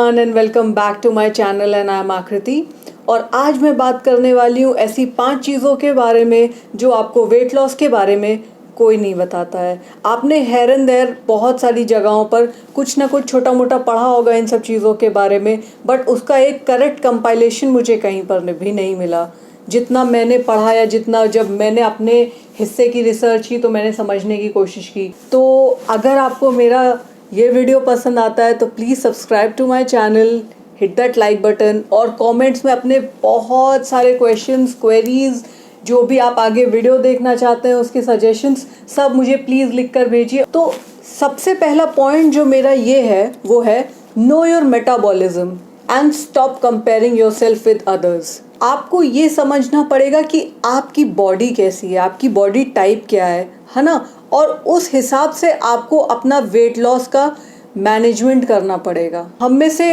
Everyone and welcome back to my channel and I am Akriti. और आज मैं बात करने वाली हूँ ऐसी 5 चीज़ों के बारे में जो आपको वेट लॉस के बारे में कोई नहीं बताता है। आपने हेयर एंड देयर बहुत सारी जगहों पर कुछ ना कुछ छोटा मोटा पढ़ा होगा इन सब चीज़ों के बारे में, बट उसका एक करेक्ट कंपाइलेशन मुझे कहीं पर भी नहीं मिला। जितना मैंने पढ़ा या जितना जब मैंने अपने हिस्से की रिसर्च की तो मैंने समझने की कोशिश की। तो अगर आपको मेरा ये वीडियो पसंद आता है तो please subscribe to my channel, hit that like button और कमेंट्स में अपने बहुत सारे क्वेश्चंस, क्वेरीज, जो भी आप आगे वीडियो देखना चाहते हैं उसके सजेशंस सब मुझे प्लीज़ लिख कर भेजिए। तो सबसे पहला पॉइंट जो मेरा ये है वो है know your metabolism and stop comparing yourself with others. आपको ये समझना पड़ेगा कि आपकी बॉडी कैसी है, आपकी बॉडी टाइप क्या है ना, और उस हिसाब से आपको अपना वेट लॉस का मैनेजमेंट करना पड़ेगा। हम में से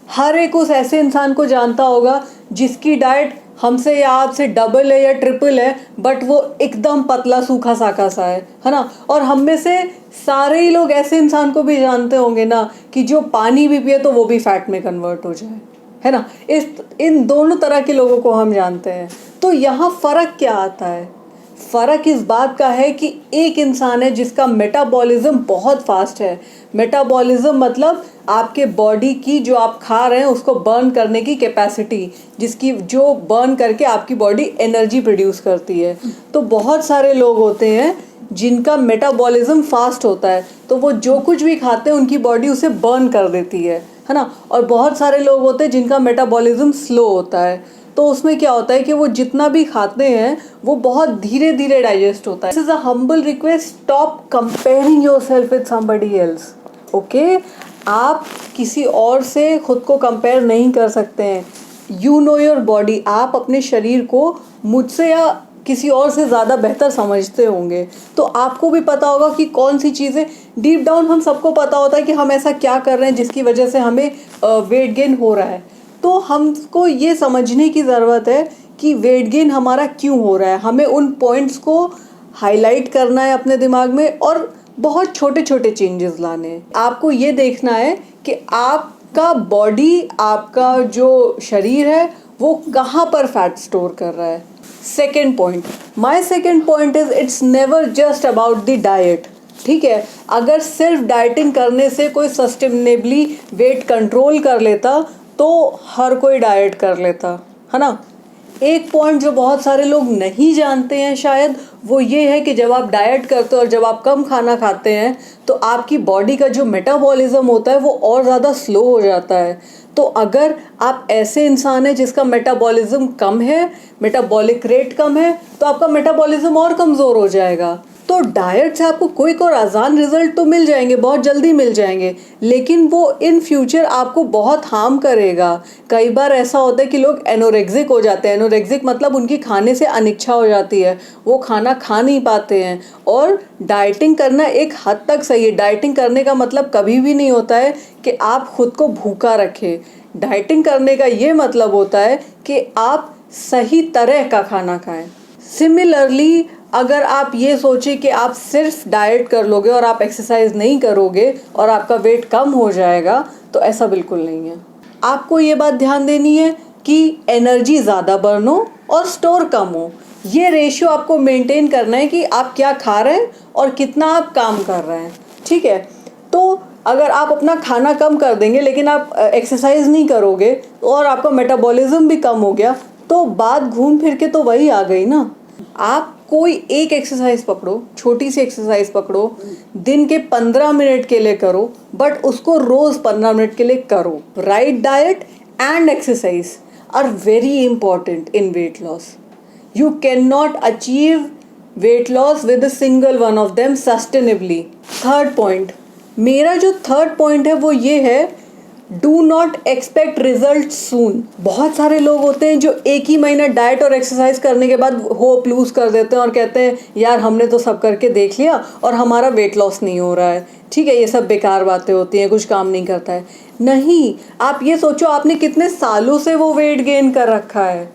हर एक उस ऐसे इंसान को जानता होगा जिसकी डाइट हमसे या आपसे डबल है या ट्रिपल है, बट वो एकदम पतला सूखा साखा सा है ना। और हम में से सारे ही लोग ऐसे इंसान को भी जानते होंगे ना कि जो पानी भी पिए तो वो भी फैट में कन्वर्ट हो जाए, है ना। इन दोनों तरह के लोगों को हम जानते हैं। तो यहाँ फ़र्क क्या आता है? फ़र्क इस बात का है कि एक इंसान है जिसका मेटाबॉलिज्म बहुत फास्ट है। मेटाबॉलिज्म मतलब आपके बॉडी की जो आप खा रहे हैं उसको बर्न करने की कैपेसिटी, जिसकी जो बर्न करके आपकी बॉडी एनर्जी प्रोड्यूस करती है। तो बहुत सारे लोग होते हैं जिनका मेटाबॉलिज्म फास्ट होता है, तो वो जो कुछ भी खाते हैं उनकी बॉडी उसे बर्न कर देती है ना। और बहुत सारे लोग होते हैं जिनका मेटाबॉलिज्म स्लो होता है, तो उसमें क्या होता है कि वो जितना भी खाते हैं वो बहुत धीरे धीरे डाइजेस्ट होता है। This is a humble request, stop comparing yourself with somebody else. Okay, आप किसी और से खुद को कंपेयर नहीं कर सकते हैं। You know your body. आप अपने शरीर को मुझसे या किसी और से ज़्यादा बेहतर समझते होंगे, तो आपको भी पता होगा कि कौन सी चीज़ें डीप डाउन हम सबको पता होता है कि हम ऐसा क्या कर रहे हैं जिसकी वजह से हमें वेट गेन हो रहा है। तो हमको ये समझने की ज़रूरत है कि वेट गेन हमारा क्यों हो रहा है। हमें उन पॉइंट्स को हाईलाइट करना है अपने दिमाग में और बहुत छोटे छोटे चेंजेस लाने हैं। आपको ये देखना है कि आपका बॉडी, आपका जो शरीर है वो कहाँ पर फैट स्टोर कर रहा है। Second point, my second point is it's never just about the diet. ठीक है, अगर सिर्फ डाइटिंग करने से कोई सस्टेनेबली वेट कंट्रोल कर लेता तो हर कोई डाइट कर लेता, है ना। एक पॉइंट जो बहुत सारे लोग नहीं जानते हैं शायद, वो ये है कि जब आप डाइट करते हो और जब आप कम खाना खाते हैं तो आपकी बॉडी का जो मेटाबॉलिज्म होता है वो और ज़्यादा स्लो हो जाता है। तो अगर आप ऐसे इंसान हैं जिसका मेटाबॉलिज्म कम है, मेटाबॉलिक रेट कम है, तो आपका मेटाबॉलिज्म और कमज़ोर हो जाएगा। तो डाइट से आपको क्विक और आसान रिजल्ट तो मिल जाएंगे, बहुत जल्दी मिल जाएंगे, लेकिन वो इन फ्यूचर आपको बहुत हार्म करेगा। कई बार ऐसा होता है कि लोग एनोरेक्सिक हो जाते हैं। एनोरेक्सिक मतलब उनकी खाने से अनिच्छा हो जाती है, वो खाना खा नहीं पाते हैं। और डाइटिंग करना एक हद तक सही है। डाइटिंग करने का मतलब कभी भी नहीं होता है कि आप खुद को भूखा रखें। डाइटिंग करने का ये मतलब होता है कि आप सही तरह का खाना खाएं। सिमिलरली अगर आप ये सोचें कि आप सिर्फ डाइट कर लोगे और आप एक्सरसाइज नहीं करोगे और आपका वेट कम हो जाएगा, तो ऐसा बिल्कुल नहीं है। आपको ये बात ध्यान देनी है कि एनर्जी ज़्यादा बर्न हो और स्टोर कम हो। ये रेशियो आपको मेंटेन करना है कि आप क्या खा रहे हैं और कितना आप काम कर रहे हैं। ठीक है, तो अगर आप अपना खाना कम कर देंगे लेकिन आप एक्सरसाइज नहीं करोगे और आपका मेटाबॉलिज्म भी कम हो गया, तो बात घूम फिर के तो वही आ गई ना। आप कोई एक एक्सरसाइज पकड़ो, छोटी सी एक्सरसाइज पकड़ो, दिन के 15 मिनट के लिए करो, बट उसको रोज 15 मिनट के लिए करो। Right diet and exercise are very important in weight loss. You can not achieve weight loss with a single one of them sustainably. Third point, मेरा जो थर्ड पॉइंट है वो ये है, do not expect result soon. बहुत सारे लोग होते हैं जो एक ही महीना डाइट और एक्सरसाइज करने के बाद होप लूज कर देते हैं और कहते हैं यार हमने तो सब करके देख लिया और हमारा वेट लॉस नहीं हो रहा है। ठीक है, ये सब बेकार बातें होती हैं, कुछ काम नहीं करता है। नहीं, आप ये सोचो आपने कितने सालों से वो वेट गेन कर रखा है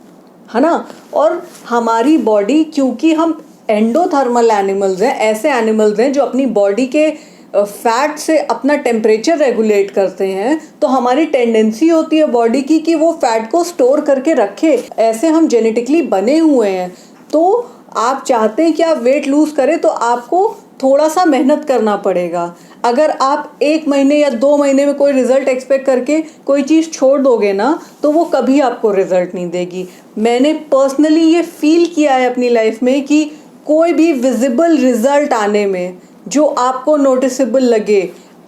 ना। और हमारी बॉडी, क्योंकि हम एंडोथर्मल एनिमल्स हैं, ऐसे एनिमल्स हैं जो अपनी बॉडी के फैट से अपना टेम्परेचर रेगुलेट करते हैं, तो हमारी टेंडेंसी होती है बॉडी की कि वो फैट को स्टोर करके रखे। ऐसे हम जेनेटिकली बने हुए हैं। तो आप चाहते हैं कि आप वेट लूज़ करें तो आपको थोड़ा सा मेहनत करना पड़ेगा। अगर आप 1 महीने या 2 महीने में कोई रिजल्ट एक्सपेक्ट करके कोई चीज़ छोड़ दोगे ना, तो वो कभी आपको रिजल्ट नहीं देगी। मैंने पर्सनली ये फील किया है अपनी लाइफ में कि कोई भी विजिबल रिजल्ट आने में जो आपको नोटिसेबल लगे,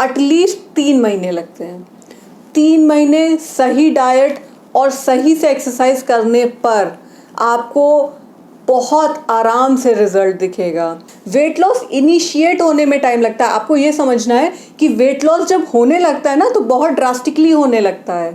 एटलीस्ट 3 महीने लगते हैं। 3 महीने सही डाइट और सही से एक्सरसाइज करने पर आपको बहुत आराम से रिजल्ट दिखेगा। वेट लॉस इनिशिएट होने में टाइम लगता है। आपको ये समझना है कि वेट लॉस जब होने लगता है ना, तो बहुत ड्रास्टिकली होने लगता है।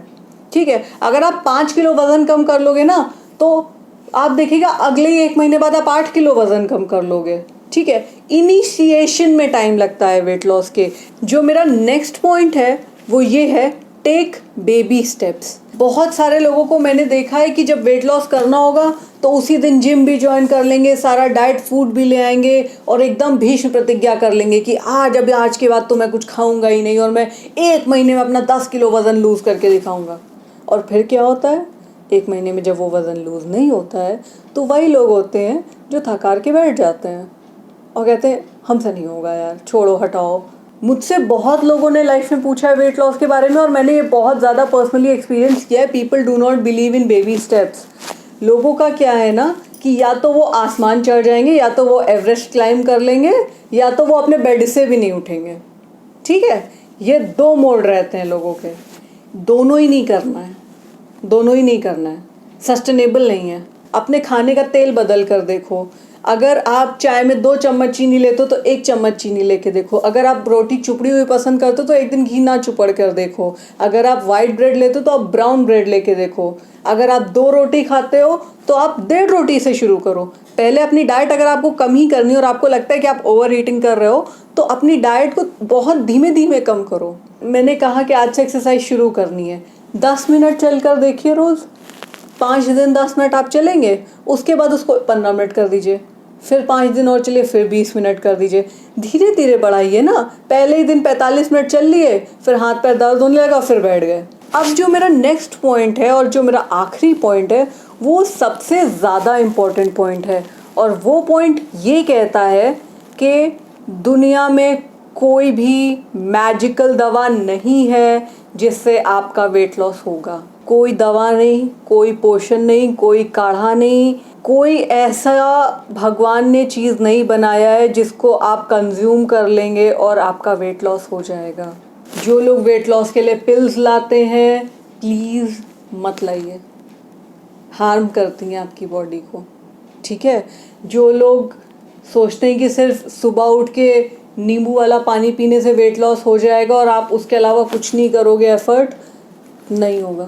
ठीक है, अगर आप 5 किलो वजन कम कर लोगे ना, तो आप देखिएगा अगले ही 1 महीने बाद आप 8 किलो वजन कम कर लोगे। ठीक है, इनिशिएशन में टाइम लगता है वेट लॉस के। जो मेरा नेक्स्ट पॉइंट है वो ये है, टेक बेबी स्टेप्स। बहुत सारे लोगों को मैंने देखा है कि जब वेट लॉस करना होगा तो उसी दिन जिम भी ज्वाइन कर लेंगे, सारा डाइट फूड भी ले आएंगे और एकदम भीष्म प्रतिज्ञा कर लेंगे कि आज के बाद तो मैं कुछ खाऊंगा ही नहीं और मैं 1 महीने में अपना 10 किलो वज़न लूज़ करके दिखाऊंगा। और फिर क्या होता है, 1 महीने में जब वो वज़न लूज़ नहीं होता है तो वही लोग होते हैं जो थकार के बैठ जाते हैं और कहते हैं हमसे नहीं होगा यार, छोड़ो हटाओ। मुझसे बहुत लोगों ने लाइफ में पूछा है वेट लॉस के बारे में और मैंने ये बहुत ज़्यादा पर्सनली एक्सपीरियंस किया है। People do not believe in baby steps. लोगों का क्या है ना कि या तो वो आसमान चढ़ जाएंगे, या तो वो एवरेस्ट क्लाइम कर लेंगे, या तो वो अपने बेड से भी नहीं उठेंगे। ठीक है, ये 2 मोड रहते हैं लोगों के। दोनों ही नहीं करना है, दोनों ही नहीं करना है, सस्टेनेबल नहीं है। अपने खाने का तेल बदल कर देखो। अगर आप चाय में 2 चम्मच चीनी लेते हो तो 1 चम्मच चीनी लेके देखो। अगर आप रोटी चुपड़ी हुई पसंद करते हो तो एक दिन घी ना चुपड़ कर देखो। अगर आप वाइट ब्रेड लेते हो तो आप ब्राउन ब्रेड लेके देखो। अगर आप 2 रोटी खाते हो तो आप 1.5 रोटी से शुरू करो। पहले अपनी डाइट अगर आपको कम ही करनी है और आपको लगता है कि आप ओवर ईटिंग कर रहे हो तो अपनी डाइट को बहुत धीमे धीमे कम करो। मैंने कहा कि आज से एक्सरसाइज शुरू करनी है, 10 मिनट चल कर देखिए रोज़। 5 दिन 10 मिनट आप चलेंगे, उसके बाद उसको 15 मिनट कर दीजिए, फिर 5 दिन और चलिए, फिर 20 मिनट कर दीजिए। धीरे धीरे बढ़ाइए ना। पहले ही दिन 45 मिनट चल लिए, फिर हाथ पैर दर्द होने लगा, फिर बैठ गए। अब जो मेरा नेक्स्ट पॉइंट है और जो मेरा आखिरी पॉइंट है वो सबसे ज़्यादा इम्पोर्टेंट पॉइंट है, और वो पॉइंट ये कहता है कि दुनिया में कोई भी मैजिकल दवा नहीं है जिससे आपका वेट लॉस होगा। कोई दवा नहीं, कोई पोशन नहीं, कोई काढ़ा नहीं, कोई ऐसा भगवान ने चीज़ नहीं बनाया है जिसको आप कंज्यूम कर लेंगे और आपका वेट लॉस हो जाएगा। जो लोग वेट लॉस के लिए पिल्स लाते हैं, प्लीज़ मत लाइए, हार्म करती हैं आपकी बॉडी को। ठीक है, जो लोग सोचते हैं कि सिर्फ सुबह उठ के नींबू वाला पानी पीने से वेट लॉस हो जाएगा और आप उसके अलावा कुछ नहीं करोगे एफर्ट, नहीं होगा,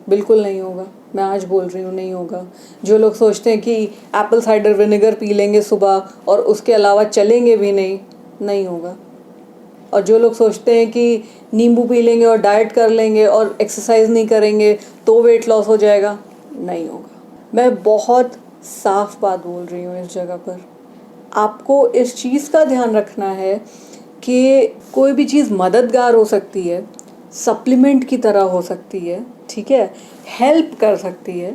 बिल्कुल नहीं होगा। मैं आज बोल रही हूँ, नहीं होगा। जो लोग सोचते हैं कि एप्पल साइडर विनेगर पी लेंगे सुबह और उसके अलावा चलेंगे भी नहीं, नहीं होगा। और जो लोग सोचते हैं कि नींबू पी लेंगे और डाइट कर लेंगे और एक्सरसाइज नहीं करेंगे तो वेट लॉस हो जाएगा, नहीं होगा। मैं बहुत साफ बात बोल रही हूँ इस जगह पर। आपको इस चीज़ का ध्यान रखना है कि कोई भी चीज़ मददगार हो सकती है, सप्लीमेंट की तरह हो सकती है, ठीक है, हेल्प कर सकती है,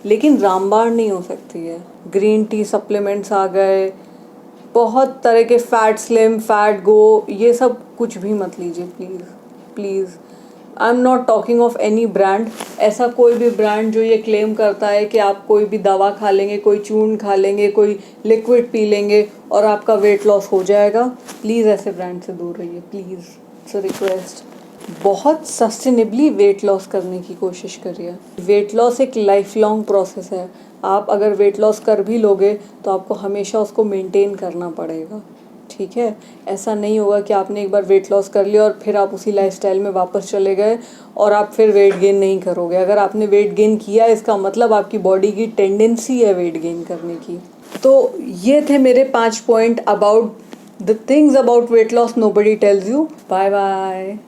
लेकिन रामबाण नहीं हो सकती है। ग्रीन टी सप्लीमेंट्स आ गए, बहुत तरह के फैट स्लिम, फैट गो, ये सब कुछ भी मत लीजिए please please. I am not talking of any brand. ऐसा कोई भी ब्रांड जो ये क्लेम करता है कि आप कोई भी दवा खा लेंगे, कोई चूर्ण खा लेंगे, कोई लिक्विड पी लेंगे और आपका वेट लॉस हो जाएगा, प्लीज़ ऐसे ब्रांड से दूर रहिए प्लीज़, इट्स अ रिक्वेस्ट। बहुत सस्टेनेबली वेट लॉस करने की कोशिश करिए। वेट लॉस एक लाइफ लॉन्ग प्रोसेस है। आप अगर वेट लॉस कर भी लोगे तो आपको हमेशा उसको मेंटेन करना पड़ेगा। ठीक है, ऐसा नहीं होगा कि आपने एक बार वेट लॉस कर लिया और फिर आप उसी लाइफस्टाइल में वापस चले गए और आप फिर वेट गेन नहीं करोगे। अगर आपने वेट गेन किया, इसका मतलब आपकी बॉडी की टेंडेंसी है वेट गेन करने की। तो ये थे मेरे 5 point about the things about weight loss nobody tells you. Bye bye.